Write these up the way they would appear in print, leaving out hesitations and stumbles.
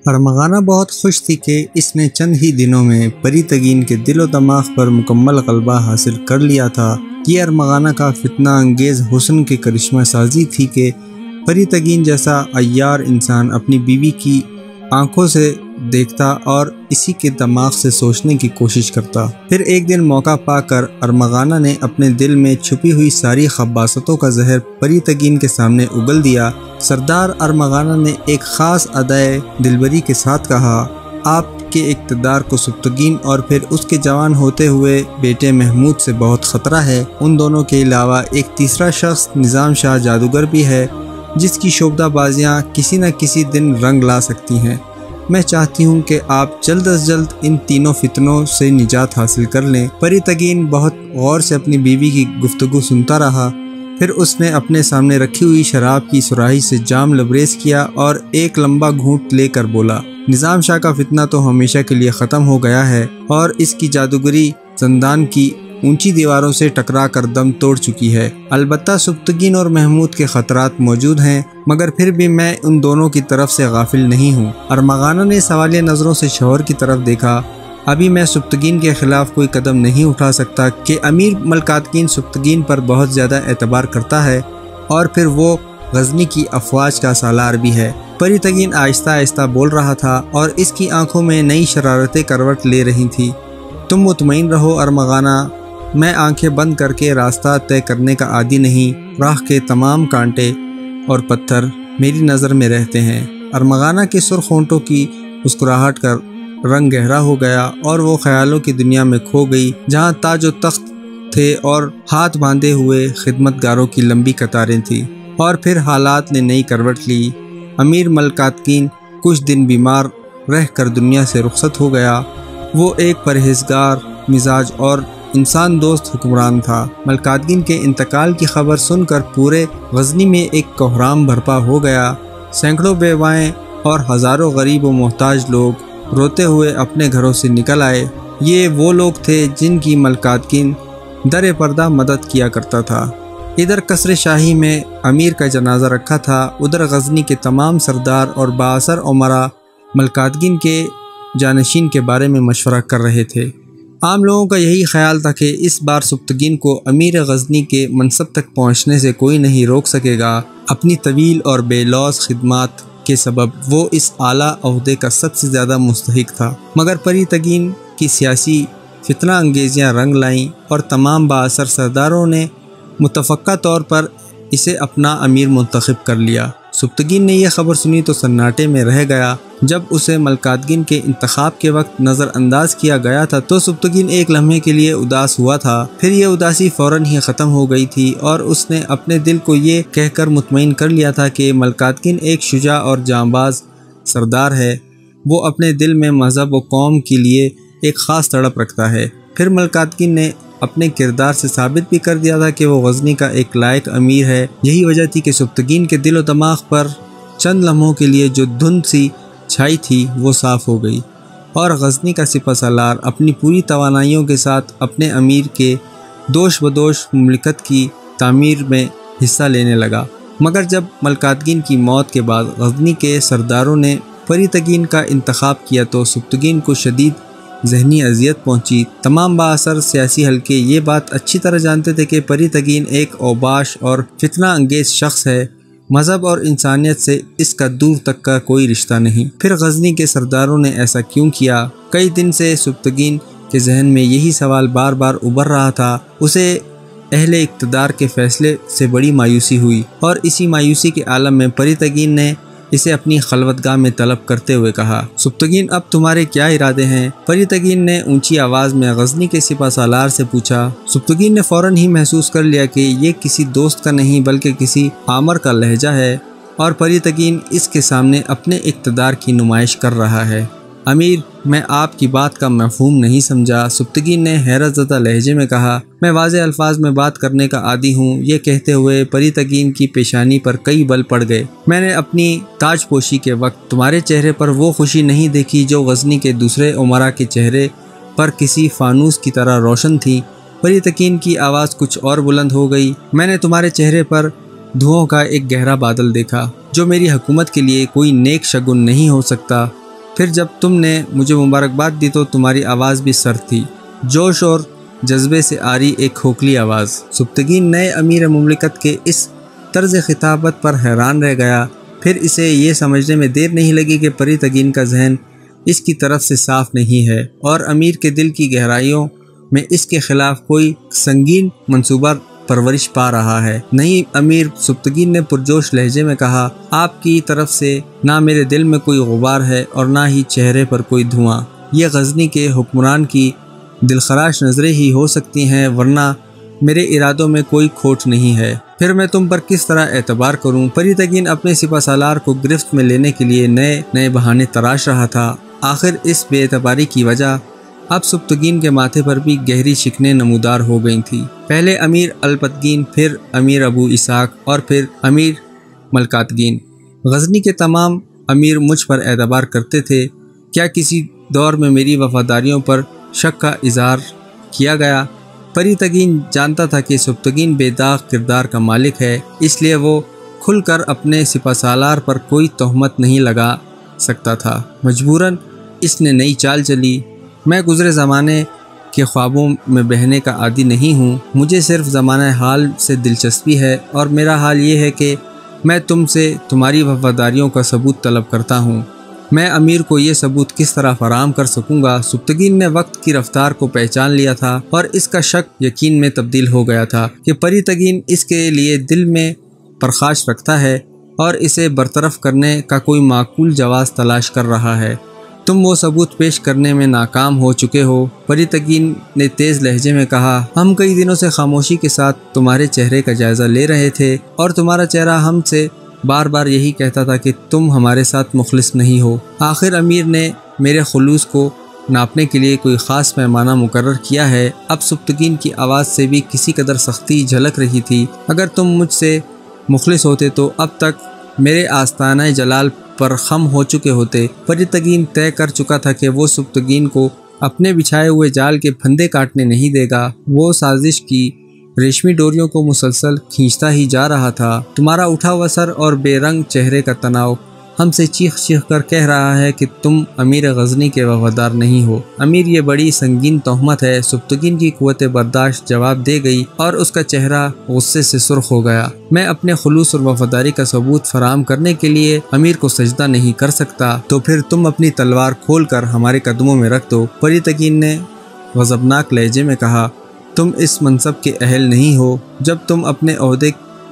ارمغانہ بہت خوش تھی کہ اس نے چند ہی دنوں میں پری تگین کے دل و دماغ پر مکمل غلبہ حاصل کر لیا تھا۔ یہ ارمغانہ کا فتنہ انگیز حسن کے کرشمہ سازی تھی کہ پری تگین جیسا عیار انسان اپنی بیوی کی آنکھوں سے دیکھتا اور اسی کے دماغ سے سوچنے کی کوشش کرتا۔ پھر ایک دن موقع پا کر ارمغانہ نے اپنے دل میں چھپی ہوئی ساری خباثتوں کا زہر پری تگین کے سامنے اگل دیا۔ سردار ارمغانہ نے ایک خاص ادائے دلبری کے ساتھ کہا، آپ کے اقتدار کو سبکتگین اور پھر اس کے جوان ہوتے ہوئے بیٹے محمود سے بہت خطرہ ہے۔ ان دونوں کے علاوہ ایک تیسرا شخص نظام شاہ جادوگر بھی ہے جس کی شعبدہ بازیاں کسی نہ کسی دن رنگ لا سکتی ہیں۔ میں چاہتی ہوں کہ آپ جلد از جلد ان تینوں فتنوں سے نجات حاصل کر لیں۔ پری تگین بہت غور سے اپنی بیوی کی گفتگو سنتا رہا، پھر اس نے اپنے سامنے رکھی ہوئی شراب کی سراہی سے جام لبریز کیا اور ایک لمبا گھونٹ لے کر بولا، نظام شاہ کا فتنہ تو ہمیشہ کے لیے ختم ہو گیا ہے اور اس کی جادوگری زندان کی اونچی دیواروں سے ٹکرا کر دم توڑ چکی ہے۔ البتہ سبکتگین اور محمود کے خطرات موجود ہیں، مگر پھر بھی میں ان دونوں کی طرف سے غافل نہیں ہوں۔ ارمغانہ نے سوالیہ نظروں سے شوہر کی طرف دیکھا۔ ابھی میں سبکتگین کے خلاف کوئی قدم نہیں اٹھا سکتا کہ امیر ملکاتگین سبکتگین پر بہت زیادہ اعتبار کرتا ہے اور پھر وہ غزنی کی افواج کا سالار بھی ہے۔ پری تگین آہستہ آہستہ بول رہا تھا اور اس کی آنکھوں میں نئی شرارتیں کروٹ لے رہی تھیں۔ تم مطمئن رہو ارمغانہ، میں آنکھیں بند کر کے راستہ طے کرنے کا عادی نہیں۔ راہ کے تمام کانٹے اور پتھر میری نظر میں رہتے ہیں۔ ارمغانہ کے سرخ ہونٹوں کی مسکراہٹ کا رنگ گہرا ہو گیا اور وہ خیالوں کی دنیا میں کھو گئی جہاں تاج و تخت تھے اور ہاتھ باندھے ہوئے خدمتگاروں کی لمبی قطاریں تھیں۔ اور پھر حالات نے نئی کروٹ لی۔ امیر ملکاتگین کچھ دن بیمار رہ کر دنیا سے رخصت ہو گیا۔ وہ ایک پرہیزگار مزاج اور انسان دوست حکمران تھا۔ ملکاتگین کے انتقال کی خبر سن کر پورے غزنی میں ایک کوہرام برپا ہو گیا۔ سینکڑوں بیوائیں اور ہزاروں غریب و محتاج لوگ روتے ہوئے اپنے گھروں سے نکل آئے۔ یہ وہ لوگ تھے جن کی ملکاتگین در پردہ مدد کیا کرتا تھا۔ ادھر قصر شاہی میں امیر کا جنازہ رکھا تھا، ادھر غزنی کے تمام سردار اور بااثر امراء ملکاتگین کے جانشین کے بارے میں مشورہ کر رہے تھے۔ عام لوگوں کا یہی خیال تھا کہ اس بار سبکتگین کو امیر غزنی کے منصب تک پہنچنے سے کوئی نہیں روک سکے گا۔ اپنی طویل اور بے لوث خدمات کے سبب وہ اس اعلیٰ عہدے کا سب سے زیادہ مستحق تھا، مگر پری تگین کی سیاسی فتنہ انگیزیاں رنگ لائیں اور تمام بااثر سرداروں نے متفقہ طور پر اسے اپنا امیر منتخب کر لیا۔ سبکتگین نے یہ خبر سنی تو سناٹے میں رہ گیا۔ جب اسے ملکاتگین کے انتخاب کے وقت نظر انداز کیا گیا تھا تو سبکتگین ایک لمحے کے لیے اداس ہوا تھا، پھر یہ اداسی فوراً ہی ختم ہو گئی تھی اور اس نے اپنے دل کو یہ کہہ کر مطمئن کر لیا تھا کہ ملکاتگین ایک شجاع اور جانباز سردار ہے۔ وہ اپنے دل میں مذہب و قوم کے لیے ایک خاص تڑپ رکھتا ہے۔ پھر ملکاتگین نے اپنے کردار سے ثابت بھی کر دیا تھا کہ وہ غزنی کا ایک لائق امیر ہے۔ یہی وجہ تھی کہ سبکتگین کے دل و دماغ پر چند لمحوں کے لیے جو دھند سی چھائی تھی وہ صاف ہو گئی اور غزنی کا سپہ سالار اپنی پوری توانائیوں کے ساتھ اپنے امیر کے دوش بدوش مملکت کی تعمیر میں حصہ لینے لگا۔ مگر جب ملکاتگین کی موت کے بعد غزنی کے سرداروں نے پری تگین کا انتخاب کیا تو سبکتگین کو شدید ذہنی اذیت پہنچی۔ تمام بااثر سیاسی حلقے یہ بات اچھی طرح جانتے تھے کہ پری تگین ایک اوباش اور فتنہ انگیز شخص ہے، مذہب اور انسانیت سے اس کا دور تک کا کوئی رشتہ نہیں۔ پھر غزنی کے سرداروں نے ایسا کیوں کیا؟ کئی دن سے سبکتگین کے ذہن میں یہی سوال بار بار ابھر رہا تھا۔ اسے اہل اقتدار کے فیصلے سے بڑی مایوسی ہوئی اور اسی مایوسی کے عالم میں پری تگین نے اسے اپنی خلوتگاہ میں طلب کرتے ہوئے کہا، سبکتگین اب تمہارے کیا ارادے ہیں؟ پری تگین نے اونچی آواز میں غزنی کے سپہ سالار سے پوچھا۔ سبکتگین نے فوراً ہی محسوس کر لیا کہ یہ کسی دوست کا نہیں بلکہ کسی آمر کا لہجہ ہے اور پری تگین اس کے سامنے اپنے اقتدار کی نمائش کر رہا ہے۔ امیر، میں آپ کی بات کا مفہوم نہیں سمجھا، سبکتگین نے حیرت زدہ لہجے میں کہا۔ میں واضح الفاظ میں بات کرنے کا عادی ہوں۔ یہ کہتے ہوئے پری تگین کی پیشانی پر کئی بل پڑ گئے۔ میں نے اپنی تاج پوشی کے وقت تمہارے چہرے پر وہ خوشی نہیں دیکھی جو غزنی کے دوسرے امراء کے چہرے پر کسی فانوس کی طرح روشن تھی۔ پری تگین کی آواز کچھ اور بلند ہو گئی۔ میں نے تمہارے چہرے پر دھوؤں کا ایک گہرا بادل دیکھا جو میری حکومت کے لیے کوئی نیک شگن نہیں ہو سکتا۔ پھر جب تم نے مجھے مبارکباد دی تو تمہاری آواز بھی سرد تھی، جوش اور جذبے سے آری ایک کھوکھلی آواز۔ سبکتگین نئے امیر مملکت کے اس طرز خطابت پر حیران رہ گیا، پھر اسے یہ سمجھنے میں دیر نہیں لگی کہ پری تگین کا ذہن اس کی طرف سے صاف نہیں ہے اور امیر کے دل کی گہرائیوں میں اس کے خلاف کوئی سنگین منصوبہ پرورش پا رہا ہے۔ نہیں امیر، سبکتگین نے پرجوش لہجے میں کہا، آپ کی طرف سے نہ میرے دل میں کوئی غبار ہے اور نہ ہی چہرے پر کوئی دھواں۔ یہ غزنی کے حکمران کی دلخراش نظریں ہی ہو سکتی ہیں، ورنہ میرے ارادوں میں کوئی کھوٹ نہیں ہے۔ پھر میں تم پر کس طرح اعتبار کروں؟ پری تگین اپنے سپہ سالار کو گرفت میں لینے کے لیے نئے نئے بہانے تراش رہا تھا۔ آخر اس بے اعتباری کی وجہ اب سبکتگین کے ماتھے پر بھی گہری شکنیں نمودار ہو گئی تھیں۔ پہلے امیر الپتگین، پھر امیر ابو اسحاق اور پھر امیر ملکاتگین۔ غزنی کے تمام امیر مجھ پر اعتبار کرتے تھے۔ کیا کسی دور میں میری وفاداریوں پر شک کا اظہار کیا گیا؟ پری تگین جانتا تھا کہ سبکتگین بے داغ کردار کا مالک ہے، اس لیے وہ کھل کر اپنے سپہ سالار پر کوئی تہمت نہیں لگا سکتا تھا۔ مجبوراً اس نے نئی چال چلی۔ میں گزرے زمانے کے خوابوں میں بہنے کا عادی نہیں ہوں، مجھے صرف زمانہ حال سے دلچسپی ہے اور میرا حال یہ ہے کہ میں تم سے تمہاری وفاداریوں کا ثبوت طلب کرتا ہوں۔ میں امیر کو یہ ثبوت کس طرح فراہم کر سکوں گا؟ سبکتگین نے وقت کی رفتار کو پہچان لیا تھا اور اس کا شک یقین میں تبدیل ہو گیا تھا کہ پری تگین اس کے لیے دل میں پرخاش رکھتا ہے اور اسے برطرف کرنے کا کوئی معقول جواز تلاش کر رہا ہے۔ تم وہ ثبوت پیش کرنے میں ناکام ہو چکے ہو، پری تگین نے تیز لہجے میں کہا۔ ہم کئی دنوں سے خاموشی کے ساتھ تمہارے چہرے کا جائزہ لے رہے تھے اور تمہارا چہرہ ہم سے بار بار یہی کہتا تھا کہ تم ہمارے ساتھ مخلص نہیں ہو۔ آخر امیر نے میرے خلوص کو ناپنے کے لیے کوئی خاص پیمانہ مقرر کیا ہے۔ اب سبکتگین کی آواز سے بھی کسی قدر سختی جھلک رہی تھی۔ اگر تم مجھ سے مخلص ہوتے تو اب تک میرے آستانہ جلال پر خم ہو چکے ہوتے۔ پری تگین طے کر چکا تھا کہ وہ سبکتگین کو اپنے بچھائے ہوئے جال کے پھندے کاٹنے نہیں دے گا۔ وہ سازش کی ریشمی ڈوریوں کو مسلسل کھینچتا ہی جا رہا تھا۔ تمہارا اٹھا ہوا سر اور بے رنگ چہرے کا تناؤ ہم سے چیخ چیخ کر کہہ رہا ہے کہ تم امیر غزنی کے وفادار نہیں ہو۔ امیر، یہ بڑی سنگین تہمت ہے۔ سبکتگین کی قوت برداشت جواب دے گئی اور اس کا چہرہ غصے سے سرخ ہو گیا۔ میں اپنے خلوص اور وفاداری کا ثبوت فراہم کرنے کے لیے امیر کو سجدہ نہیں کر سکتا، تو پھر تم اپنی تلوار کھول کر ہمارے قدموں میں رکھ دو۔ پری تگین نے غضبناک لہجے میں کہا، تم اس منصب کے اہل نہیں ہو۔ جب تم اپنے عہدے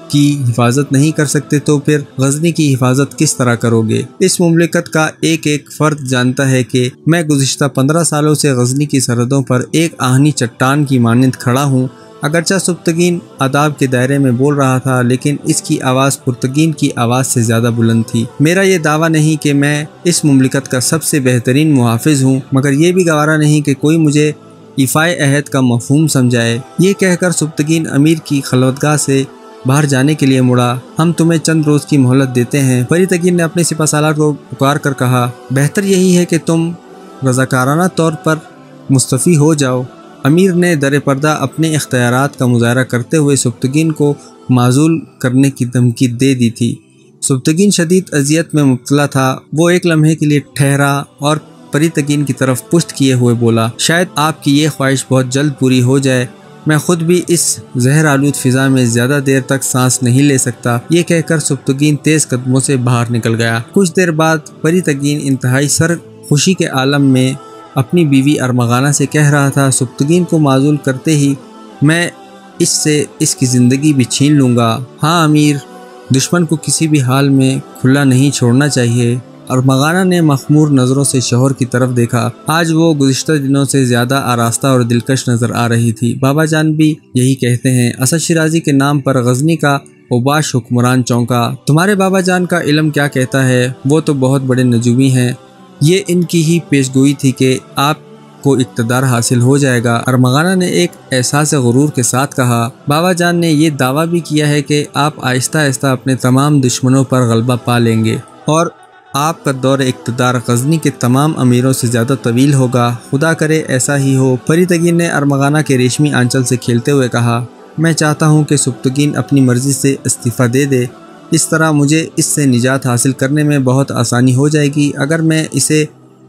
کی حفاظت نہیں کر سکتے تو پھر غزنی کی حفاظت کس طرح کرو گے؟ اس مملکت کا ایک ایک فرد جانتا ہے کہ میں گزشتہ 15 سالوں سے غزنی کی سرحدوں پر ایک آہنی چٹان کی مانند کھڑا ہوں۔ اگرچہ سبکتگین آداب کے دائرے میں بول رہا تھا، لیکن اس کی آواز پرتگین کی آواز سے زیادہ بلند تھی۔ میرا یہ دعویٰ نہیں کہ میں اس مملکت کا سب سے بہترین محافظ ہوں، مگر یہ بھی گوارا نہیں کہ کوئی مجھے ایفائے عہد کا مفہوم سمجھائے۔ یہ کہہ کر سبکتگین امیر کی خلوتگاہ سے باہر جانے کے لیے مڑا۔ ہم تمہیں چند روز کی مہلت دیتے ہیں، پری تگین نے اپنے سپہ سالار کو پکار کر کہا۔ بہتر یہی ہے کہ تم رضاکارانہ طور پر مستعفی ہو جاؤ۔ امیر نے در پردہ اپنے اختیارات کا مظاہرہ کرتے ہوئے سبکتگین کو معزول کرنے کی دھمکی دے دی تھی۔ سبکتگین شدید اذیت میں مبتلا تھا۔ وہ ایک لمحے کے لیے ٹھہرا اور پری تگین کی طرف پشت کیے ہوئے بولا، شاید آپ کی یہ خواہش بہت جلد پوری ہو جائے۔ میں خود بھی اس زہر آلود فضا میں زیادہ دیر تک سانس نہیں لے سکتا۔ یہ کہہ کر سبکتگین تیز قدموں سے باہر نکل گیا۔ کچھ دیر بعد پری تگین انتہائی سر خوشی کے عالم میں اپنی بیوی ارمغانہ سے کہہ رہا تھا، سبکتگین کو معزول کرتے ہی میں اس سے اس کی زندگی بھی چھین لوں گا۔ ہاں امیر، دشمن کو کسی بھی حال میں کھلا نہیں چھوڑنا چاہیے۔ ارمغانہ نے مخمور نظروں سے شوہر کی طرف دیکھا۔ آج وہ گزشتہ دنوں سے زیادہ آراستہ اور دلکش نظر آ رہی تھی۔ بابا جان بھی یہی کہتے ہیں۔ اسد شیرازی کے نام پر غزنی کا اوباش حکمران چونکا۔ تمہارے بابا جان کا علم کیا کہتا ہے؟ وہ تو بہت بڑے نجومی ہیں۔ یہ ان کی ہی پیشگوئی تھی کہ آپ کو اقتدار حاصل ہو جائے گا۔ ارمغانہ نے ایک احساس غرور کے ساتھ کہا۔ بابا جان نے یہ دعویٰ بھی کیا ہے کہ آپ آہستہ آہستہ اپنے تمام دشمنوں پر غلبہ پا لیں گے اور آپ کا دور اقتدار غزنی کے تمام امیروں سے زیادہ طویل ہوگا۔ خدا کرے ایسا ہی ہو۔ پری تگین نے ارمغانہ کے ریشمی آنچل سے کھیلتے ہوئے کہا، میں چاہتا ہوں کہ سبکتگین اپنی مرضی سے استعفیٰ دے دے۔ اس طرح مجھے اس سے نجات حاصل کرنے میں بہت آسانی ہو جائے گی۔ اگر میں اسے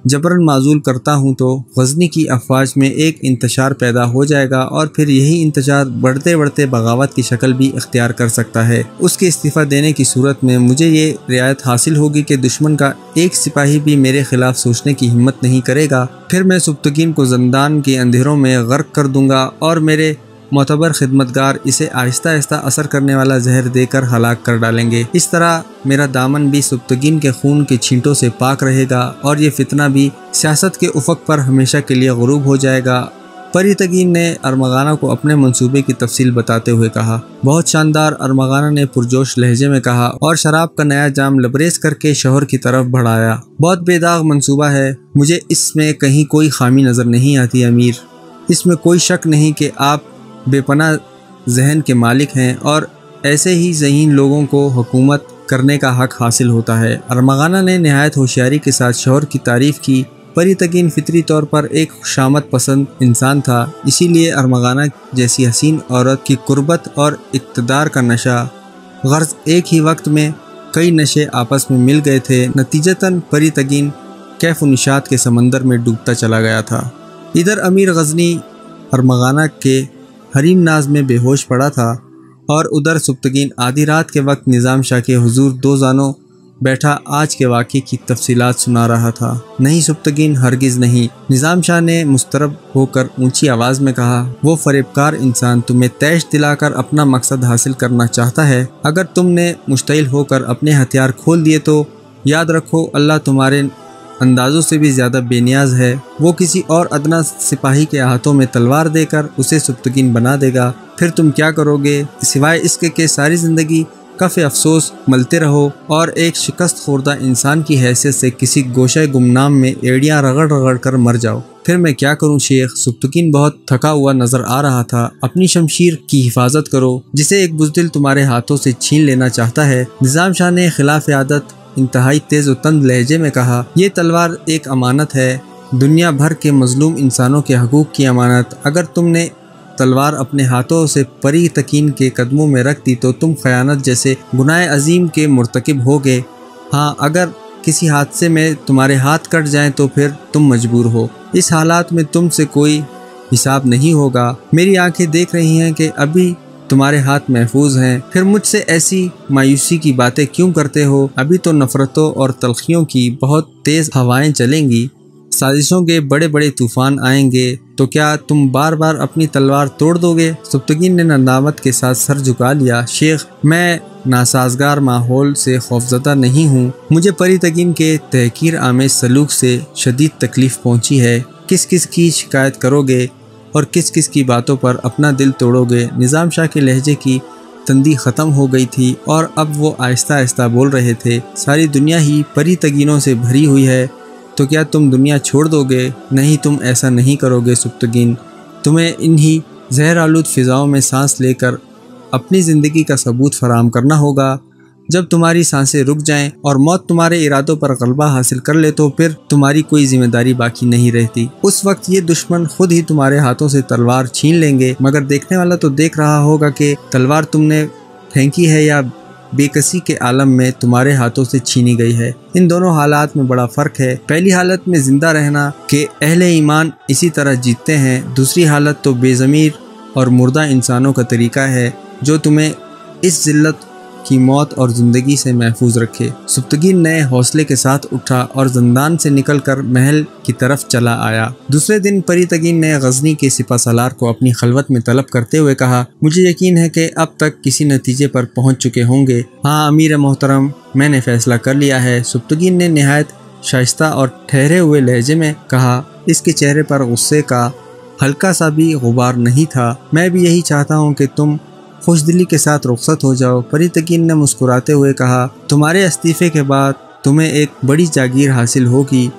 جبرن معزول کرتا ہوں تو غزنی کی افواج میں ایک انتشار پیدا ہو جائے گا اور پھر یہی انتشار بڑھتے بڑھتے بغاوت کی شکل بھی اختیار کر سکتا ہے۔ اس کے استعفیٰ دینے کی صورت میں مجھے یہ رعایت حاصل ہوگی کہ دشمن کا ایک سپاہی بھی میرے خلاف سوچنے کی ہمت نہیں کرے گا، پھر میں سبکتگین کو زندان کے اندھیروں میں غرق کر دوں گا اور میرے معتبر خدمتگار اسے آہستہ آہستہ اثر کرنے والا زہر دے کر ہلاک کر ڈالیں گے۔ اس طرح میرا دامن بھی سبکتگین کے خون کے چھینٹوں سے پاک رہے گا اور یہ فتنہ بھی سیاست کے افق پر ہمیشہ کے لیے غروب ہو جائے گا۔ پریتگین نے ارمغانہ کو اپنے منصوبے کی تفصیل بتاتے ہوئے کہا۔ بہت شاندار، ارمغانہ نے پرجوش لہجے میں کہا اور شراب کا نیا جام لبریز کر کے شوہر کی طرف بڑھایا۔ بہت بے داغ منصوبہ ہے، مجھے اس میں کہیں کوئی خامی نظر نہیں آتی امیر۔ اس میں کوئی شک نہیں کہ آپ بے پناہ ذہن کے مالک ہیں اور ایسے ہی ذہین لوگوں کو حکومت کرنے کا حق حاصل ہوتا ہے۔ ارمغانہ نے نہایت ہوشیاری کے ساتھ شوہر کی تعریف کی۔ پریتگین فطری طور پر ایک خوشامد پسند انسان تھا، اسی لیے ارمغانہ جیسی حسین عورت کی قربت اور اقتدار کا نشہ، غرض ایک ہی وقت میں کئی نشے آپس میں مل گئے تھے، نتیجتاً پریتگین کیف و نشاط کے سمندر میں ڈوبتا چلا گیا تھا۔ ادھر امیر غزنی ارمغانہ کے حریم ناز میں بے ہوش پڑا تھا اور ادھر سبکتگین آدھی رات کے وقت نظام شاہ کے حضور دو زانوں بیٹھا آج کے واقعے کی تفصیلات سنا رہا تھا۔ نہیں سبکتگین، ہرگز نہیں، نظام شاہ نے مضطرب ہو کر اونچی آواز میں کہا۔ وہ فریبکار انسان تمہیں تیش دلا کر اپنا مقصد حاصل کرنا چاہتا ہے۔ اگر تم نے مشتعل ہو کر اپنے ہتھیار کھول دیے تو یاد رکھو اللہ تمہارے اندازوں سے بھی زیادہ بے نیاز ہے۔ وہ کسی اور ادنا سپاہی کے ہاتھوں میں تلوار دے کر اسے سبکتگین بنا دے گا، پھر تم کیا کرو گے سوائے اس کے کہ ساری زندگی کف افسوس ملتے رہو اور ایک شکست خوردہ انسان کی حیثیت سے کسی گوشہ گمنام میں ایڑیاں رگڑ رگڑ کر مر جاؤ۔ پھر میں کیا کروں شیخ؟ سبکتگین بہت تھکا ہوا نظر آ رہا تھا۔ اپنی شمشیر کی حفاظت کرو جسے ایک بزدل تمہارے ہاتھوں سے چھین لینا چاہتا ہے۔ نظام شاہ نے خلاف عادت انتہائی تیز و تند لہجے میں کہا۔ یہ تلوار ایک امانت ہے، دنیا بھر کے مظلوم انسانوں کے حقوق کی امانت۔ اگر تم نے تلوار اپنے ہاتھوں سے پریتگین کے قدموں میں رکھ دی تو تم خیانت جیسے گناہ عظیم کے مرتکب ہوگے۔ ہاں، اگر کسی حادثے میں تمہارے ہاتھ کٹ جائیں تو پھر تم مجبور ہو۔ اس حالات میں تم سے کوئی حساب نہیں ہوگا۔ میری آنکھیں دیکھ رہی ہیں کہ ابھی تمہارے ہاتھ محفوظ ہیں، پھر مجھ سے ایسی مایوسی کی باتیں کیوں کرتے ہو؟ ابھی تو نفرتوں اور تلخیوں کی بہت تیز ہوائیں چلیں گی، سازشوں کے بڑے بڑے طوفان آئیں گے، تو کیا تم بار بار اپنی تلوار توڑ دو گے؟ سبکتگین نے ندامت کے ساتھ سر جھکا لیا۔ شیخ، میں ناسازگار ماحول سے خوفزدہ نہیں ہوں، مجھے پریتگین کے تحقیر آمیز سلوک سے شدید تکلیف پہنچی ہے۔ کس کس کی شکایت کرو گے اور کس کس کی باتوں پر اپنا دل توڑو گے؟ نظام شاہ کے لہجے کی تندی ختم ہو گئی تھی اور اب وہ آہستہ آہستہ بول رہے تھے۔ ساری دنیا ہی پریتگینوں سے بھری ہوئی ہے، تو کیا تم دنیا چھوڑ دو گے؟ نہیں، تم ایسا نہیں کرو گے سبکتگین۔ تمہیں انہی زہر آلود فضاؤں میں سانس لے کر اپنی زندگی کا ثبوت فراہم کرنا ہوگا۔ جب تمہاری سانسیں رک جائیں اور موت تمہارے ارادوں پر غلبہ حاصل کر لے تو پھر تمہاری کوئی ذمہ داری باقی نہیں رہتی۔ اس وقت یہ دشمن خود ہی تمہارے ہاتھوں سے تلوار چھین لیں گے، مگر دیکھنے والا تو دیکھ رہا ہوگا کہ تلوار تم نے پھینکی ہے یا بے کسی کے عالم میں تمہارے ہاتھوں سے چھینی گئی ہے۔ ان دونوں حالات میں بڑا فرق ہے۔ پہلی حالت میں زندہ رہنا کہ اہل ایمان اسی طرح جیتتے ہیں، دوسری حالت تو بے ضمیر اور مردہ انسانوں کا طریقہ ہے جو تمہیں اس ذلت کی موت اور زندگی سے محفوظ رکھے۔ سبکتگین نئے حوصلے کے ساتھ اٹھا اور زندان سے نکل کر محل کی طرف چلا آیا۔ دوسرے دن پریتگین نے غزنی کے سپہ سالار کو اپنی خلوت میں طلب کرتے ہوئے کہا، مجھے یقین ہے کہ اب تک کسی نتیجے پر پہنچ چکے ہوں گے۔ ہاں امیر محترم، میں نے فیصلہ کر لیا ہے، سبکتگین نے نہایت شائستہ اور ٹھہرے ہوئے لہجے میں کہا۔ اس کے چہرے پر غصے کا ہلکا سا بھی غبار نہیں تھا۔ میں بھی یہی چاہتا ہوں کہ تم خوش دلی کے ساتھ رخصت ہو جاؤ۔ پریتگین نے مسکراتے ہوئے کہا، تمہارے استعفے کے بعد تمہیں ایک بڑی جاگیر حاصل ہوگی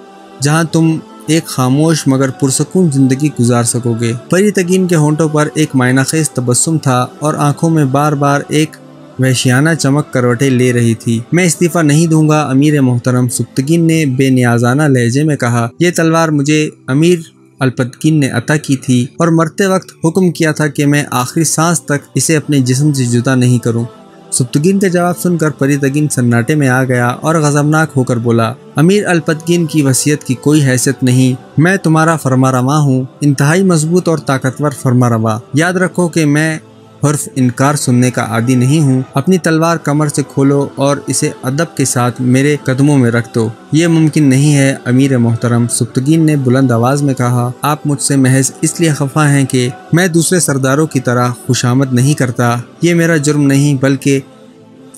جہاں تم ایک خاموش مگر پرسکون زندگی گزار سکو گے۔ پریتگین کے ہونٹوں پر ایک معنی خیز تبسم تھا اور آنکھوں میں بار بار ایک وحشیانہ چمک کروٹیں لے رہی تھی۔ میں استعفیٰ نہیں دوں گا امیر محترم، سبکتگین نے بے نیازانہ لہجے میں کہا۔ یہ تلوار مجھے امیر الپتگین نے عطا کی تھی اور مرتے وقت حکم کیا تھا کہ میں آخری سانس تک اسے اپنے جسم سے جدا نہیں کروں۔ سبتگین کا جواب سن کر پری تگین سناٹے میں آ گیا اور غضبناک ہو کر بولا، امیر الپتگین کی وصیت کی کوئی حیثیت نہیں، میں تمہارا فرما رواں ہوں، انتہائی مضبوط اور طاقتور فرما رواں۔ یاد رکھو کہ میں حرف انکار سننے کا عادی نہیں ہوں، اپنی تلوار کمر سے کھولو اور اسے ادب کے ساتھ میرے قدموں میں رکھ دو۔ یہ ممکن نہیں ہے امیر محترم، سبتگین نے بلند آواز میں کہا، آپ مجھ سے محض اس لیے خفا ہیں کہ میں دوسرے سرداروں کی طرح خوشامد نہیں کرتا۔ یہ میرا جرم نہیں بلکہ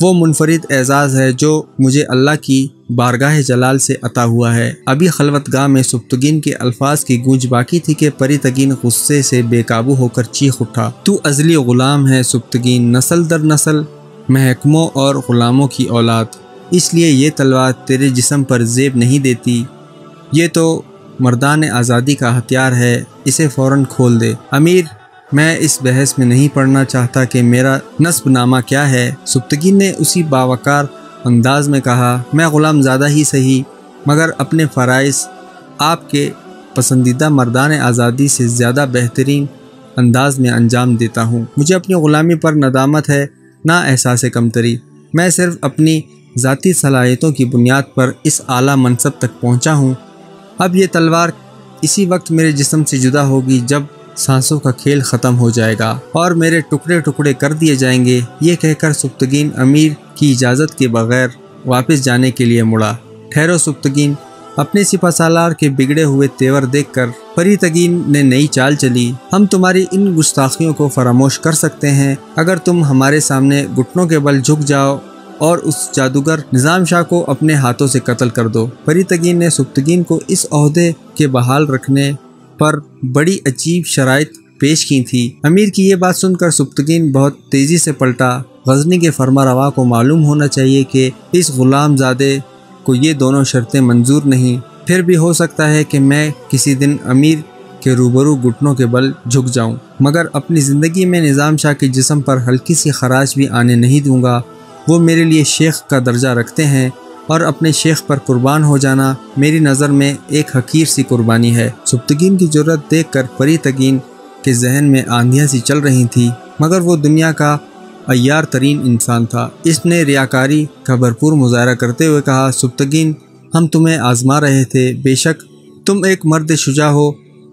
وہ منفرد اعزاز ہے جو مجھے اللہ کی بارگاہ جلال سے عطا ہوا ہے۔ ابھی خلوت گاہ میں سبتگین کے الفاظ کی گونج باقی تھی کہ پری تگین غصے سے بے قابو ہو کر چیخ اٹھا، تو ازلی غلام ہے سبتگین، نسل در نسل محکموں اور غلاموں کی اولاد، اس لیے یہ تلوار تیرے جسم پر زیب نہیں دیتی، یہ تو مردان آزادی کا ہتھیار ہے، اسے فوراً کھول دے۔ امیر، میں اس بحث میں نہیں پڑھنا چاہتا کہ میرا نسب نامہ کیا ہے، سبتگین نے اسی باوقار انداز میں کہا، میں غلام زادہ ہی صحیح مگر اپنے فرائض آپ کے پسندیدہ مردان آزادی سے زیادہ بہترین انداز میں انجام دیتا ہوں۔ مجھے اپنی غلامی پر ندامت ہے، نہ احساس کمتری، میں صرف اپنی ذاتی صلاحیتوں کی بنیاد پر اس اعلیٰ منصب تک پہنچا ہوں۔ اب یہ تلوار اسی وقت میرے جسم سے جدا ہوگی جب سانسوں کا کھیل ختم ہو جائے گا اور میرے ٹکڑے ٹکڑے کر دیے جائیں گے۔ یہ کہہ کر سبتگین امیر کی اجازت کے بغیر واپس جانے کے لیے مڑا۔ ٹھہرو سبتگین، اپنے سپہ سالار کے بگڑے ہوئے تیور دیکھ کر پری تگین نے نئی چال چلی، ہم تمہاری ان گستاخیوں کو فراموش کر سکتے ہیں اگر تم ہمارے سامنے گھٹنوں کے بل جھک جاؤ اور اس جادوگر نظام شاہ کو اپنے ہاتھوں سے قتل کر دو۔ پری تگین نے سبتگین کو اس عہدے کے بحال رکھنے پر بڑی عجیب شرائط پیش کی تھی۔ امیر کی یہ بات سن کر سبتگین بہت تیزی سے پلٹا۔ غزنی کے فرما روا کو معلوم ہونا چاہیے کہ اس غلام زادے کو یہ دونوں شرطیں منظور نہیں، پھر بھی ہو سکتا ہے کہ میں کسی دن امیر کے روبرو گھٹنوں کے بل جھک جاؤں، مگر اپنی زندگی میں نظام شاہ کے جسم پر ہلکی سی خراش بھی آنے نہیں دوں گا۔ وہ میرے لیے شیخ کا درجہ رکھتے ہیں اور اپنے شیخ پر قربان ہو جانا میری نظر میں ایک حقیر سی قربانی ہے۔ سبتگین کی جرأت دیکھ کر پری تگین کے ذہن میں آندھیاں سی چل رہی تھی، مگر وہ دنیا کا عیار ترین انسان تھا۔ اس نے ریاکاری کا بھرپور مظاہرہ کرتے ہوئے کہا، سبتگین، ہم تمہیں آزما رہے تھے، بے شک تم ایک مرد شجاع ہو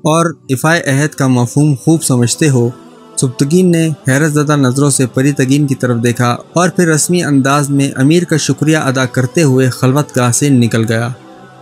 اور ایفائے عہد کا مفہوم خوب سمجھتے ہو۔ سبتگین نے حیرت زدہ نظروں سے پری تگین کی طرف دیکھا اور پھر رسمی انداز میں امیر کا شکریہ ادا کرتے ہوئے خلوت گاہ سے نکل گیا۔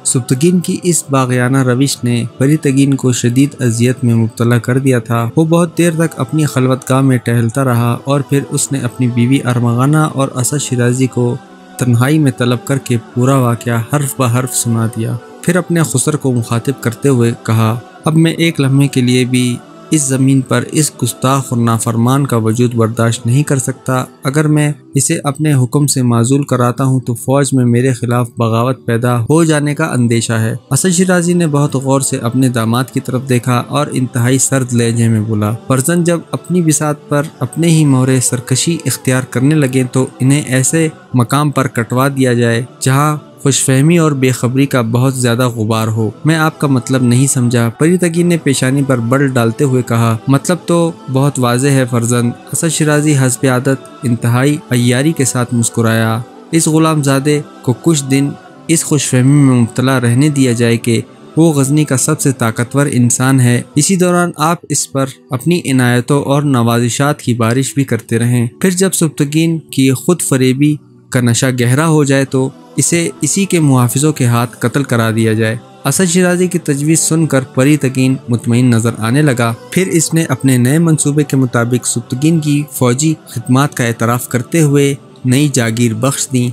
سبتگین کی اس باغیانہ روش نے پری تگین کو شدید اذیت میں مبتلا کر دیا تھا۔ وہ بہت دیر تک اپنی خلوت گاہ میں ٹہلتا رہا اور پھر اس نے اپنی بیوی ارمغانہ اور اسد شیرازی کو تنہائی میں طلب کر کے پورا واقعہ حرف بہ حرف سنا دیا۔ پھر اپنے خسر کو مخاطب کرتے ہوئے کہا، اب میں ایک لمحے کے لیے بھی اس زمین پر اس گستاخ اور نافرمان کا وجود برداشت نہیں کر سکتا۔ اگر میں اسے اپنے حکم سے معزول کراتا ہوں تو فوج میں میرے خلاف بغاوت پیدا ہو جانے کا اندیشہ ہے۔ اسد شیرازی نے بہت غور سے اپنے داماد کی طرف دیکھا اور انتہائی سرد لہجے میں بولا، فرزند جب اپنی بساط پر اپنے ہی مورے سرکشی اختیار کرنے لگے تو انہیں ایسے مقام پر کٹوا دیا جائے جہاں خوش فہمی اور بے خبری کا بہت زیادہ غبار ہو۔ میں آپ کا مطلب نہیں سمجھا، پری تگین نے پیشانی پر بل ڈالتے ہوئے کہا، مطلب تو بہت واضح ہے فرزند۔ اسد شیرازی حسب عادت انتہائی عیاری کے ساتھ مسکرایا، اس غلام زادے کو کچھ دن اس خوش فہمی میں مبتلا رہنے دیا جائے کہ وہ غزنی کا سب سے طاقتور انسان ہے، اسی دوران آپ اس پر اپنی عنایتوں اور نوازشات کی بارش بھی کرتے رہیں، پھر جب سبتگین کی خود فریبی کا نشہ گہرا ہو جائے تو اسے اسی کے محافظوں کے ہاتھ قتل کرا دیا جائے۔ اسد شیرازی کی تجویز سن کر پری تگین مطمئن نظر آنے لگا۔ پھر اس نے اپنے نئے منصوبے کے مطابق سبتگین کی فوجی خدمات کا اعتراف کرتے ہوئے نئی جاگیر بخش دیں۔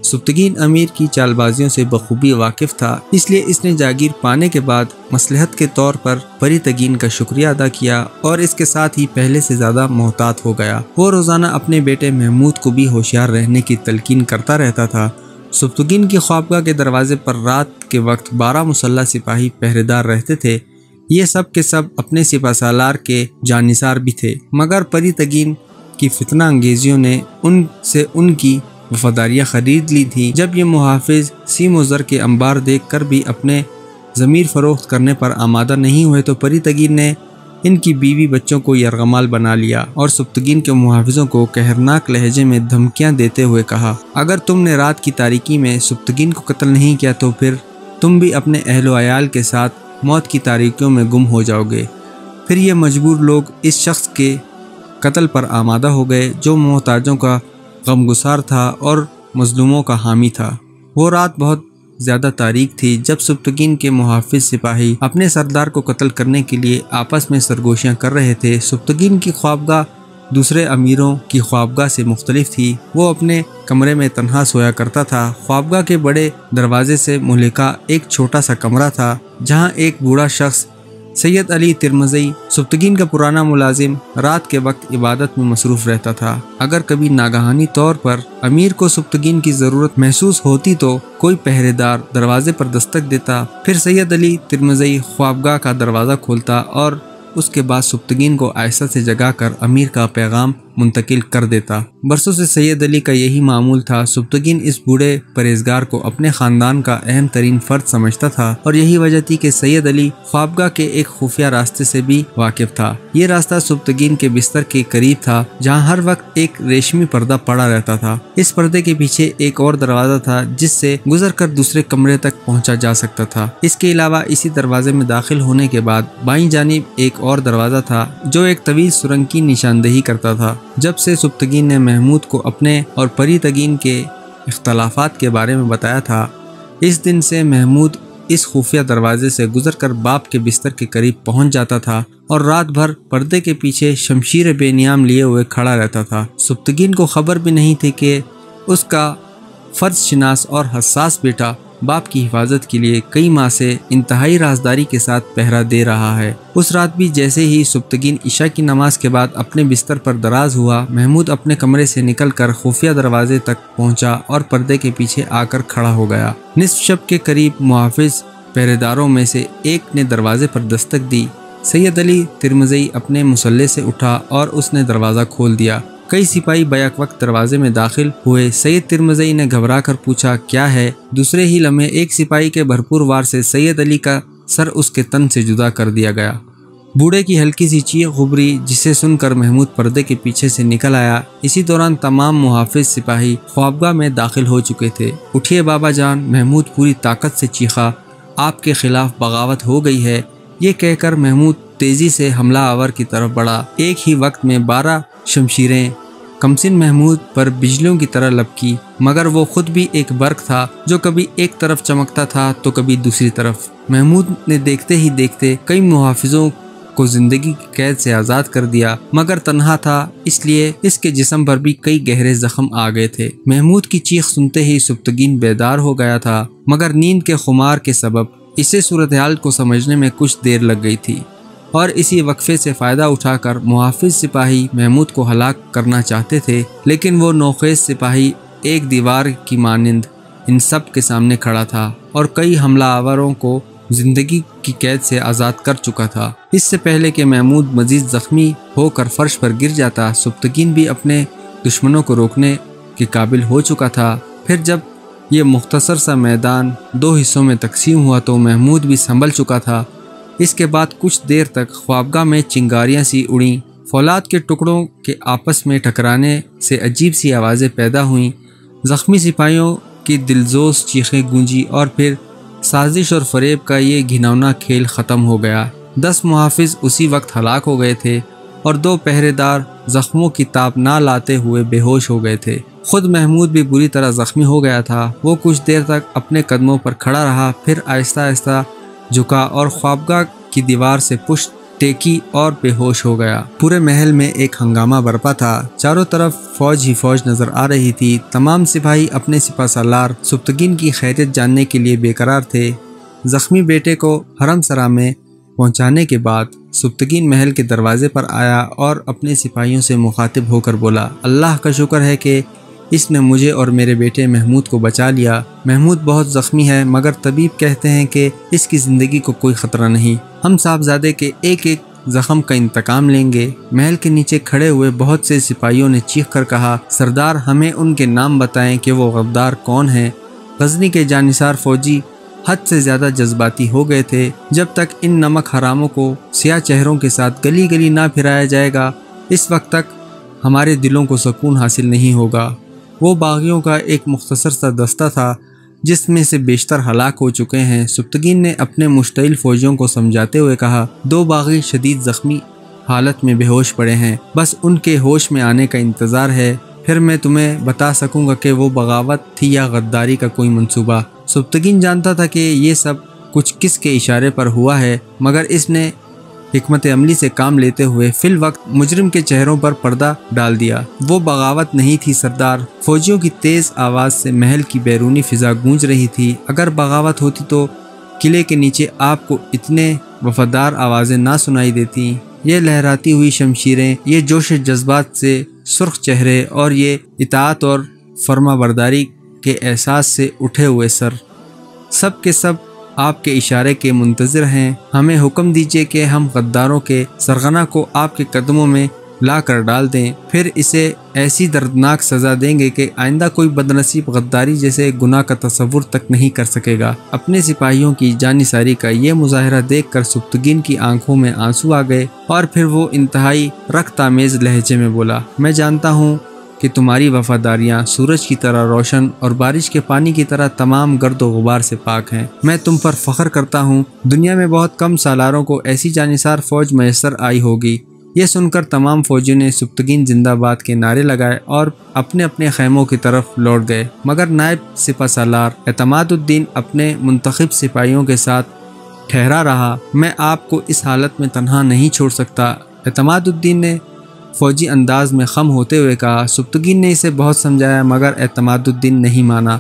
سبتگین امیر کی چال بازیوں سے بخوبی واقف تھا، اس لیے اس نے جاگیر پانے کے بعد مصلحت کے طور پر پری تگین کا شکریہ ادا کیا اور اس کے ساتھ ہی پہلے سے زیادہ محتاط ہو گیا۔ وہ روزانہ اپنے بیٹے محمود کو بھی ہوشیار رہنے کی تلقین کرتا رہتا تھا۔ سبتگین کی خوابگاہ کے دروازے پر رات کے وقت 12 مسلح سپاہی پہرے دار رہتے تھے۔ یہ سب کے سب اپنے سپہ سالار کے جانثار بھی تھے، مگر پری تگین کی فتنہ انگیزیوں نے ان سے ان کی وفاداریاں خرید لی تھیں۔ جب یہ محافظ سیم و زر کے انبار دیکھ کر بھی اپنے ضمیر فروخت کرنے پر آمادہ نہیں ہوئے تو پری تگین نے ان کی بیوی بچوں کو یرغمال بنا لیا اور سبتگین کے محافظوں کو قہرناک لہجے میں دھمکیاں دیتے ہوئے کہا، اگر تم نے رات کی تاریکی میں سبتگین کو قتل نہیں کیا تو پھر تم بھی اپنے اہل و عیال کے ساتھ موت کی تاریکیوں میں گم ہو جاؤ گے۔ پھر یہ مجبور لوگ اس شخص کے قتل پر آمادہ ہو گئے جو محتاجوں کا غمگسار تھا اور مظلوموں کا حامی تھا۔ وہ رات بہت زیادہ تاریک تھی جب سبتگین کے محافظ سپاہی اپنے سردار کو قتل کرنے کے لیے آپس میں سرگوشیاں کر رہے تھے۔ سبتگین کی خوابگاہ دوسرے امیروں کی خوابگاہ سے مختلف تھی۔ وہ اپنے کمرے میں تنہا سویا کرتا تھا۔ خوابگاہ کے بڑے دروازے سے ملحقہ ایک چھوٹا سا کمرہ تھا جہاں ایک بوڑھا شخص سید علی ترمذی، سبتگین کا پرانا ملازم، رات کے وقت عبادت میں مصروف رہتا تھا۔ اگر کبھی ناگہانی طور پر امیر کو سبتگین کی ضرورت محسوس ہوتی تو کوئی پہرے دار دروازے پر دستک دیتا، پھر سید علی ترمذی خوابگاہ کا دروازہ کھولتا اور اس کے بعد سبتگین کو آہستہ سے جگا کر امیر کا پیغام منتقل کر دیتا۔ برسوں سے سید علی کا یہی معمول تھا۔ سبتگین اس بوڑھے پرہیزگار کو اپنے خاندان کا اہم ترین فرد سمجھتا تھا اور یہی وجہ تھی کہ سید علی خوابگاہ کے ایک خفیہ راستے سے بھی واقف تھا۔ یہ راستہ سبتگین کے بستر کے قریب تھا جہاں ہر وقت ایک ریشمی پردہ پڑا رہتا تھا۔ اس پردے کے پیچھے ایک اور دروازہ تھا جس سے گزر کر دوسرے کمرے تک پہنچا جا سکتا تھا۔ اس کے علاوہ اسی دروازے میں داخل ہونے کے بعد بائیں جانب ایک اور دروازہ تھا جو ایک طویل سرنگ کی نشاندہی کرتا تھا۔ جب سے سبتگین نے محمود کو اپنے اور پری تگین کے اختلافات کے بارے میں بتایا تھا، اس دن سے محمود اس خفیہ دروازے سے گزر کر باپ کے بستر کے قریب پہنچ جاتا تھا اور رات بھر پردے کے پیچھے شمشیر بے نیام لیے ہوئے کھڑا رہتا تھا۔ سبتگین کو خبر بھی نہیں تھی کہ اس کا فرض شناس اور حساس بیٹا باپ کی حفاظت کے لیے کئی ماہ سے انتہائی رازداری کے ساتھ پہرا دے رہا ہے۔ اس رات بھی جیسے ہی سبتگین عشاء کی نماز کے بعد اپنے بستر پر دراز ہوا، محمود اپنے کمرے سے نکل کر خفیہ دروازے تک پہنچا اور پردے کے پیچھے آ کر کھڑا ہو گیا۔ نصف شب کے قریب محافظ پہرے داروں میں سے ایک نے دروازے پر دستک دی۔ سید علی ترمذی اپنے مصلے سے اٹھا اور اس نے دروازہ کھول دیا۔ کئی سپاہی بیک وقت دروازے میں داخل ہوئے۔ سید ترمذی نے گھبرا کر پوچھا، کیا ہے؟ دوسرے ہی لمحے ایک سپاہی کے بھرپور وار سے سید علی کا سر اس کے تن سے جدا کر دیا گیا۔ بوڑھے کی ہلکی سی چیخ غبری جسے سن کر محمود پردے کے پیچھے سے نکل آیا۔ اسی دوران تمام محافظ سپاہی خوابگاہ میں داخل ہو چکے تھے۔ اٹھیے بابا جان، محمود پوری طاقت سے چیخا، آپ کے خلاف بغاوت ہو گئی ہے۔ یہ کہہ کر محمود تیزی سے حملہ آور کی طرف بڑھا۔ ایک ہی وقت میں 12 شمشیریں کمسن محمود پر بجلیوں کی طرح لپکی، مگر وہ خود بھی ایک برق تھا جو کبھی ایک طرف چمکتا تھا تو کبھی دوسری طرف۔ محمود نے دیکھتے ہی دیکھتے کئی محافظوں کو زندگی کی قید سے آزاد کر دیا، مگر تنہا تھا اس لیے اس کے جسم پر بھی کئی گہرے زخم آ گئے تھے۔ محمود کی چیخ سنتے ہی سبتگین بیدار ہو گیا تھا، مگر نیند کے خمار کے سبب اسے صورتحال کو سمجھنے میں کچھ دیر لگ گئی تھی، اور اسی وقفے سے فائدہ اٹھا کر محافظ سپاہی محمود کو ہلاک کرنا چاہتے تھے، لیکن وہ نوخیز سپاہی ایک دیوار کی مانند ان سب کے سامنے کھڑا تھا اور کئی حملہ آوروں کو زندگی کی قید سے آزاد کر چکا تھا۔ اس سے پہلے کہ محمود مزید زخمی ہو کر فرش پر گر جاتا، سبتگین بھی اپنے دشمنوں کو روکنے کے قابل ہو چکا تھا۔ پھر جب یہ مختصر سا میدان 2 حصوں میں تقسیم ہوا تو محمود بھی سنبھل چکا تھا۔ اس کے بعد کچھ دیر تک خوابگاہ میں چنگاریاں سی اڑیں، فولاد کے ٹکڑوں کے آپس میں ٹکرانے سے عجیب سی آوازیں پیدا ہوئیں، زخمی سپاہیوں کی دلزوز چیخیں گونجی اور پھر سازش اور فریب کا یہ گھناؤنا کھیل ختم ہو گیا۔ 10 محافظ اسی وقت ہلاک ہو گئے تھے اور 2 پہرے دار زخموں کی تاب نہ لاتے ہوئے بے ہوش ہو گئے تھے۔ خود محمود بھی بری طرح زخمی ہو گیا تھا۔ وہ کچھ دیر تک اپنے قدموں پر کھڑا رہا، پھر آہستہ آہستہ جھکا اور خوابگاہ کی دیوار سے پشت ٹیکی اور بے ہوش ہو گیا۔ پورے محل میں ایک ہنگامہ برپا تھا، چاروں طرف فوج ہی فوج نظر آ رہی تھی۔ تمام سپاہی اپنے سپہ سالار سبتگین کی خیریت جاننے کے لیے بے قرار تھے۔ زخمی بیٹے کو حرم سرا میں پہنچانے کے بعد سبتگین محل کے دروازے پر آیا اور اپنے سپاہیوں سے مخاطب ہو کر بولا، اللہ کا شکر ہے کہ اس نے مجھے اور میرے بیٹے محمود کو بچا لیا۔ محمود بہت زخمی ہے، مگر طبیب کہتے ہیں کہ اس کی زندگی کو کوئی خطرہ نہیں۔ ہم صاحبزادے کے ایک ایک زخم کا انتقام لیں گے۔ محل کے نیچے کھڑے ہوئے بہت سے سپاہیوں نے چیخ کر کہا، سردار ہمیں ان کے نام بتائیں کہ وہ غدار کون ہیں۔ غزنی کے جانثار فوجی حد سے زیادہ جذباتی ہو گئے تھے۔ جب تک ان نمک حراموں کو سیاہ چہروں کے ساتھ گلی گلی نہ پھرایا جائے گا، اس وقت تک ہمارے دلوں کو سکون حاصل نہیں ہوگا۔ وہ باغیوں کا ایک مختصر سا دستہ تھا جس میں سے بیشتر ہلاک ہو چکے ہیں۔ سبکتگین نے اپنے مشتعل فوجیوں کو سمجھاتے ہوئے کہا، 2 باغی شدید زخمی حالت میں بے ہوش پڑے ہیں، بس ان کے ہوش میں آنے کا انتظار ہے، پھر میں تمہیں بتا سکوں گا کہ وہ بغاوت تھی یا غداری کا کوئی منصوبہ۔ سبکتگین جانتا تھا کہ یہ سب کچھ کس کے اشارے پر ہوا ہے، مگر اس نے حکمت عملی سے کام لیتے ہوئے فی الوقت مجرم کے چہروں پر پردہ ڈال دیا۔ وہ بغاوت نہیں تھی سردار۔ فوجیوں کی تیز آواز سے محل کی بیرونی فضا گونج رہی تھی۔ اگر بغاوت ہوتی تو قلعے کے نیچے آپ کو اتنے وفادار آوازیں نہ سنائی دیتی۔ یہ لہراتی ہوئی شمشیریں، یہ جوش جذبات سے سرخ چہرے اور یہ اطاعت اور فرما برداری کے احساس سے اٹھے ہوئے سر، سب کے سب آپ کے اشارے کے منتظر ہیں۔ ہمیں حکم دیجیے کہ ہم غداروں کے سرغنہ کو آپ کے قدموں میں لا کر ڈال دیں، پھر اسے ایسی دردناک سزا دیں گے کہ آئندہ کوئی بدنصیب غداری جیسے گناہ کا تصور تک نہیں کر سکے گا۔ اپنے سپاہیوں کی جانثاری کا یہ مظاہرہ دیکھ کر سبکتگین کی آنکھوں میں آنسو آ گئے اور پھر وہ انتہائی رقت آمیز لہجے میں بولا، میں جانتا ہوں کہ تمہاری وفاداریاں سورج کی طرح روشن اور بارش کے پانی کی طرح تمام گرد و غبار سے پاک ہیں۔ میں تم پر فخر کرتا ہوں۔ دنیا میں بہت کم سالاروں کو ایسی جانثار فوج میسر آئی ہوگی۔ یہ سن کر تمام فوجیوں نے سبکتگین زندہ باد کے نعرے لگائے اور اپنے اپنے خیموں کی طرف لوٹ گئے، مگر نائب سپہ سالار اعتماد الدین اپنے منتخب سپاہیوں کے ساتھ ٹھہرا رہا۔ میں آپ کو اس حالت میں تنہا نہیں چھوڑ سکتا، اعتماد الدین نے فوجی انداز میں خم ہوتے ہوئے کہا۔ سبکتگین نے اسے بہت سمجھایا مگر اعتماد الدین نہیں مانا۔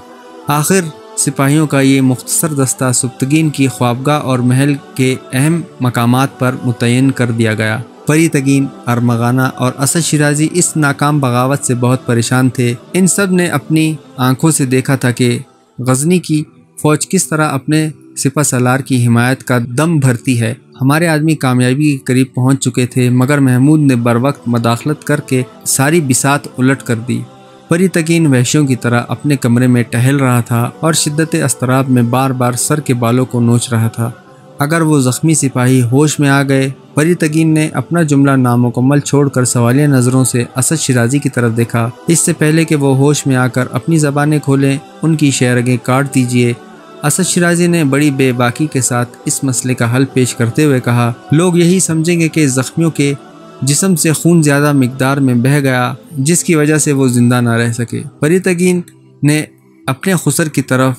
آخر سپاہیوں کا یہ مختصر دستہ سبکتگین کی خوابگاہ اور محل کے اہم مقامات پر متعین کر دیا گیا۔ پری تگین، ارمغانہ اور اسد شیرازی اس ناکام بغاوت سے بہت پریشان تھے۔ ان سب نے اپنی آنکھوں سے دیکھا تھا کہ غزنی کی فوج کس طرح اپنے سپہ سالار کی حمایت کا دم بھرتی ہے۔ ہمارے آدمی کامیابی کے قریب پہنچ چکے تھے مگر محمود نے بروقت مداخلت کر کے ساری بساط الٹ کر دی۔ پری تگین وحشیوں کی طرح اپنے کمرے میں ٹہل رہا تھا اور شدت اضطراب میں بار بار سر کے بالوں کو نوچ رہا تھا۔ اگر وہ زخمی سپاہی ہوش میں آ گئے، پری تگین نے اپنا جملہ نامکمل چھوڑ کر سوالیہ نظروں سے اسد شیرازی کی طرف دیکھا۔ اس سے پہلے کہ وہ ہوش میں آ کر اپنی زبانیں کھولیں، ان کی شہرگیں کاٹ دیجیے۔ اسد شیرازی نے بڑی بے باکی کے ساتھ اس مسئلے کا حل پیش کرتے ہوئے کہا، لوگ یہی سمجھیں گے کہ زخمیوں کے جسم سے خون زیادہ مقدار میں بہہ گیا جس کی وجہ سے وہ زندہ نہ رہ سکے۔ پری تگین نے اپنے خسر کی طرف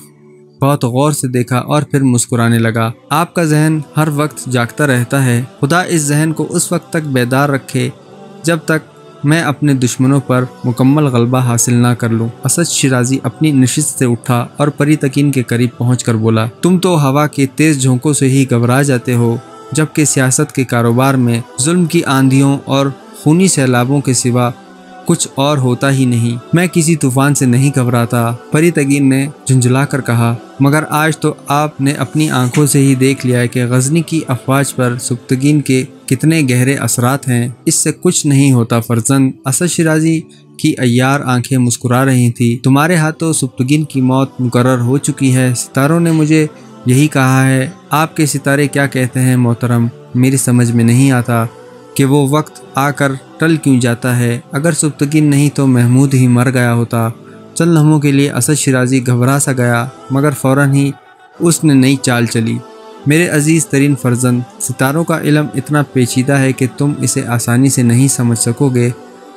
بہت غور سے دیکھا اور پھر مسکرانے لگا۔ آپ کا ذہن ہر وقت جاگتا رہتا ہے، خدا اس ذہن کو اس وقت تک بیدار رکھے جب تک میں اپنے دشمنوں پر مکمل غلبہ حاصل نہ کر لوں۔ اسد شیرازی اپنی نشست سے اٹھا اور پری تگین کے قریب پہنچ کر بولا، تم تو ہوا کے تیز جھونکوں سے ہی گھبرا جاتے ہو، جبکہ سیاست کے کاروبار میں ظلم کی آندھیوں اور خونی سیلابوں کے سوا کچھ اور ہوتا ہی نہیں۔ میں کسی طوفان سے نہیں گھبراتا، پری تگین نے جھنجھلا کر کہا، مگر آج تو آپ نے اپنی آنکھوں سے ہی دیکھ لیا ہے کہ غزنی کی افواج پر سبکتگین کے کتنے گہرے اثرات ہیں۔ اس سے کچھ نہیں ہوتا فرزند۔ اسد شیرازی کی عیار آنکھیں مسکرا رہی تھیں۔ تمہارے ہاتھوں سبکتگین کی موت مقرر ہو چکی ہے۔ ستاروں نے مجھے یہی کہا ہے۔ آپ کے ستارے کیا کہتے ہیں محترم؟ میری سمجھ میں نہیں آتا کہ وہ وقت آ کر ٹل کیوں جاتا ہے۔ اگر سبکتگین نہیں تو محمود ہی مر گیا ہوتا۔ چند لمحوں کے لیے اسد شیرازی گھبرا سا گیا مگر فوراً ہی اس نے نئی چال چلی۔ میرے عزیز ترین فرزند، ستاروں کا علم اتنا پیچیدہ ہے کہ تم اسے آسانی سے نہیں سمجھ سکو گے۔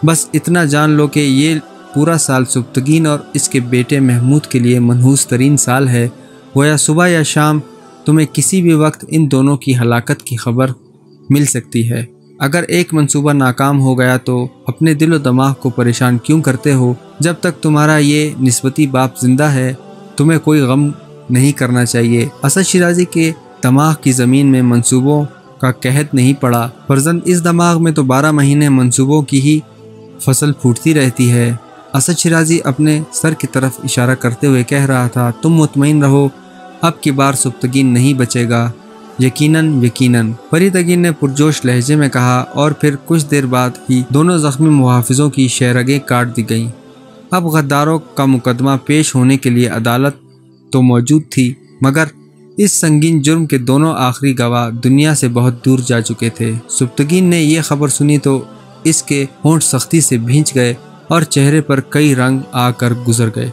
بس اتنا جان لو کہ یہ پورا سال سبکتگین اور اس کے بیٹے محمود کے لیے منحوس ترین سال ہے۔ گویا صبح یا شام تمہیں کسی بھی وقت ان دونوں کی ہلاکت کی خبر مل سکتی ہے۔ اگر ایک منصوبہ ناکام ہو گیا تو اپنے دل و دماغ کو پریشان کیوں کرتے ہو؟ جب تک تمہارا یہ نسبتی باپ زندہ ہے تمہیں کوئی غم نہیں کرنا چاہیے۔ اسد شیرازی کے دماغ کی زمین میں منصوبوں کا قحط نہیں پڑا فرزند، اس دماغ میں تو 12 مہینے منصوبوں کی ہی فصل پھوٹتی رہتی ہے۔ اسد شیرازی اپنے سر کی طرف اشارہ کرتے ہوئے کہہ رہا تھا، تم مطمئن رہو، اب کی بار سبکتگین نہیں بچے گا، یقیناً یقیناً، پری تگین نے پرجوش لہجے میں کہا، اور پھر کچھ دیر بعد ہی دونوں زخمی محافظوں کی شہرگیں کاٹ دی گئیں۔ اب غداروں کا مقدمہ پیش ہونے کے لیے عدالت تو موجود تھی مگر اس سنگین جرم کے دونوں آخری گواہ دنیا سے بہت دور جا چکے تھے۔ سبکتگین نے یہ خبر سنی تو اس کے ہونٹ سختی سے بھینچ گئے اور چہرے پر کئی رنگ آ کر گزر گئے۔